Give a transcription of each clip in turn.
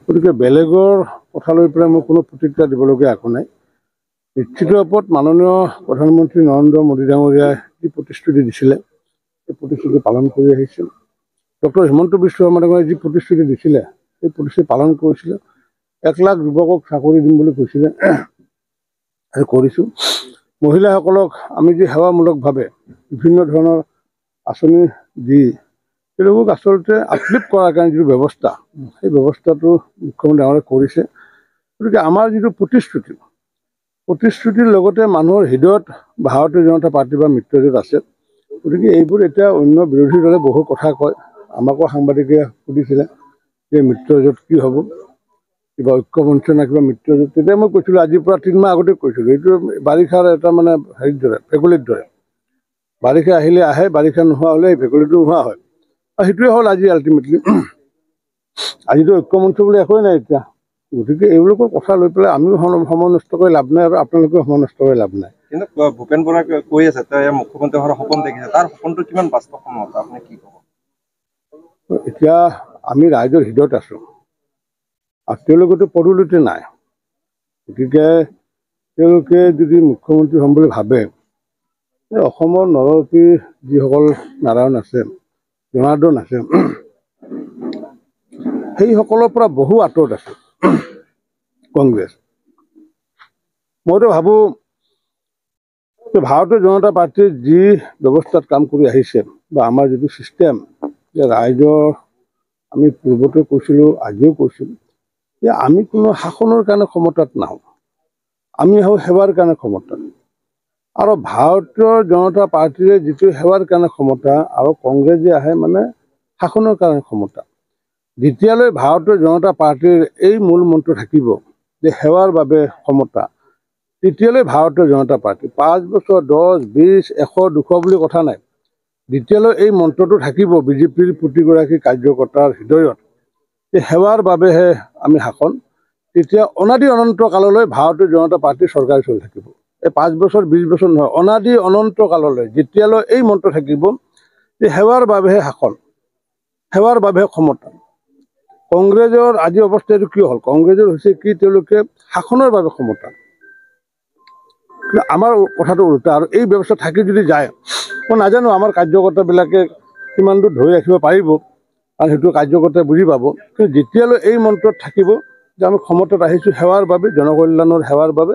গতিকে বেলেগৰ কথা লৈ পেলাই মই কোনো প্ৰতিক্ৰিয়া দিবলগীয়া একো নাই। নিশ্চিত ৰূপত মাননীয় প্ৰধানমন্ত্ৰী নৰেন্দ্ৰ মোদী ডাঙৰীয়াই যি প্ৰতিশ্ৰুতি দিছিলে সেই প্ৰতিশ্ৰুতি পালন কৰি আহিছিল। ডক্টৰ হিমন্ত বিশ্ব শৰ্মা ডাঙৰীয়াই যি প্ৰতিশ্ৰুতি দিছিলে সেই প্ৰতিশ্ৰুতি পালন কৰিছিলে। 1 লাখ যুৱকক চাকৰি দিম বুলি কৈছিলে, আৰু কৰিছোঁ। মহিলাসকলক আমি যি সেৱামূলকভাৱে বিভিন্ন ধৰণৰ আঁচনি দি তেওঁলোকক আচলতে আপলিফ্ট কৰাৰ কাৰণে যিটো ব্যৱস্থা, সেই ব্যৱস্থাটো মুখ্যমন্ত্ৰী ডাঙৰীয়াই কৰিছে। গতিকে আমাৰ যিটো প্ৰতিশ্ৰুতিৰ লগতে মানুহৰ হৃদয়ত ভাৰতীয় জনতা পাৰ্টি বা মিত্ৰজোঁট আছে। গতিকে এইবোৰ এতিয়া অন্য বিৰোধী দলে বহু কথা কয়। আমাকো সাংবাদিকে সুধিছিলে যে মিত্ৰজোঁট কি হ'ব, কিবা ঐক্যমঞ্চ নে কিবা মিত্ৰজোঁট। তেতিয়া মই কৈছিলোঁ, আজিৰ পৰা 3 মাহ আগতে কৈছিলোঁ, এইটো বাৰিষাৰ এটা মানে হেৰিৰ দৰে, ভেকুলীৰ দৰে। বাৰিষা আহিলে আহে, বাৰিষা নোহোৱা হ'লে এই ভেকুলীটো নোহোৱা হয়। আৰু সেইটোৱে হ'ল আজি আল্টিমেটলি। আজিতো ঐক্যমঞ্চ বুলি একোৱেই নাই এতিয়া। গতিকে এইবিলাকৰ কথা লৈ পেলাই আমিও সময় নষ্ট কৰি লাভ নাই, আৰু আপোনালোকেও সময় নষ্ট কৰি লাভ নাই। কিন্তু ভূপেন বৰাই কৈ আছে তেওঁ মুখ্যমন্ত্ৰী হোৱাৰ সপোন দেখিছে, তাৰ সপোনটো কিমান বাস্তৱসন্মত, আপুনি কি ক'ব? এতিয়া আমি ৰাইজৰ হৃদয়ত আছোঁ, আৰু তেওঁলোকেতো পদোন্নতি নাই। গতিকে তেওঁলোকে যদি মুখ্যমন্ত্ৰী হ'ম বুলি ভাবে, অসমৰ নৰপীৰ যিসকল নাৰায়ণ আছে, জনাৰ্দন আছে, সেইসকলৰ পৰা বহু আঁতৰত আছে কংগ্ৰেছ। মইতো ভাবোঁ যে ভাৰতীয় জনতা পাৰ্টীৰ যি ব্যৱস্থাত কাম কৰি আহিছে, বা আমাৰ যিটো ছিষ্টেম, যে ৰাইজৰ, আমি পূৰ্বতে কৈছিলোঁ, আজিও কৈছোঁ যে আমি কোনো শাসনৰ কাৰণে ক্ষমতাত নাহোঁ, আমি আহোঁ সেৱাৰ কাৰণে ক্ষমতাত। আৰু ভাৰতীয় জনতা পাৰ্টীৰে যিটো সেৱাৰ কাৰণে ক্ষমতা, আৰু কংগ্ৰেছ যে আহে মানে শাসনৰ কাৰণে ক্ষমতা। যেতিয়ালৈ ভাৰতীয় জনতা পাৰ্টীৰ এই মূল মন্ত্ৰ থাকিব যে সেৱাৰ বাবে ক্ষমতা, তেতিয়ালৈ ভাৰতীয় জনতা পাৰ্টী 5 বছৰ, 10, 20, 100, 200 বুলি কথা নাই। যেতিয়ালৈ এই মন্ত্ৰটো থাকিব বিজেপিৰ প্ৰতিগৰাকী কাৰ্যকৰ্তাৰ হৃদয়ত যে সেৱাৰ বাবেহে আমি শাসন, তেতিয়া অনাদি অনন্ত কাললৈ ভাৰতীয় জনতা পাৰ্টীৰ চৰকাৰ চলি থাকিব। এই 5 বছৰ, 20 বছৰ নহয়, অনাদি অনন্ত কাললৈ যেতিয়ালৈ এই মন্ত্ৰ থাকিব যে সেৱাৰ বাবেহে শাসন, সেৱাৰ বাবেহে ক্ষমতা। কংগ্ৰেছৰ আজি অৱস্থাটো কি হ'ল? কংগ্ৰেছৰ হৈছে কি, তেওঁলোকে শাসনৰ বাবে ক্ষমতা। আমাৰ কথাটো উল্টা। আৰু এই ব্যৱস্থা থাকি যদি যায়, মই নাজানো আমাৰ কাৰ্যকৰ্তাবিলাকে কিমান দূৰ ধৰি ৰাখিব পাৰিব, আৰু সেইটো কাৰ্যকৰ্তাই বুজি পাব। কিন্তু যেতিয়ালৈ এই মন্ত্ৰত থাকিব যে আমি ক্ষমতাত আহিছোঁ সেৱাৰ বাবে, জনকল্যাণৰ সেৱাৰ বাবে,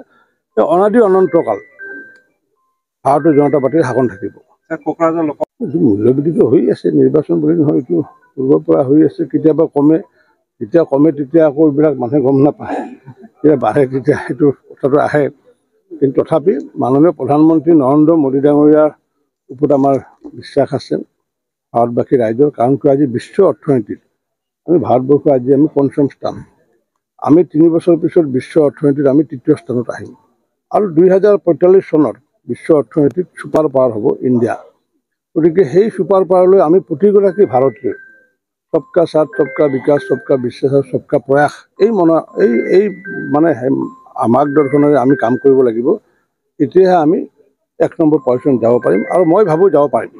অনাদি অনন্তকাল ভাৰতীয় জনতা পাৰ্টীৰ শাসন থাকিব। মূল্যবৃদ্ধিটো হৈ আছে, নিৰ্বাচন বুলি নহয়, এইটো পূৰ্বৰ পৰা হৈ আছে। কেতিয়াবা কমে, যেতিয়া কমে তেতিয়া আকৌ এইবিলাক মানুহে গম নাপায়, যেতিয়া বাঢ়ে তেতিয়া সেইটো কথাটো আহে। কিন্তু তথাপি মাননীয় প্ৰধানমন্ত্ৰী নৰেন্দ্ৰ মোদী ডাঙৰীয়াৰ ওপৰত আমাৰ বিশ্বাস আছে, ভাৰতবাসী ৰাইজৰ। কাৰণ কিয়, আজি বিশ্ব অৰ্থনীতিত আমি ভাৰতবৰ্ষ আজি আমি 5ম স্থান। আমি 3 বছৰ পিছত বিশ্ব অৰ্থনীতিত আমি 3য় স্থানত আহিম, আৰু 2045 চনত বিশ্ব অৰ্থনীতিত ছুপাৰ পাৱাৰ হ'ব ইণ্ডিয়া। গতিকে সেই ছুপাৰ পাৱাৰলৈ আমি প্ৰতিগৰাকী ভাৰতীয় সবকা সাথ, সবকা বিকাশ, সবকা বিশ্বাস, সবকা প্ৰয়াস, এই মানে মাৰ্গদৰ্শনেৰে আমি কাম কৰিব লাগিব। তেতিয়াহে আমি 1 নম্বৰ পজিশ্যন যাব পাৰিম, আৰু মই ভাবোঁ যাব পাৰিম।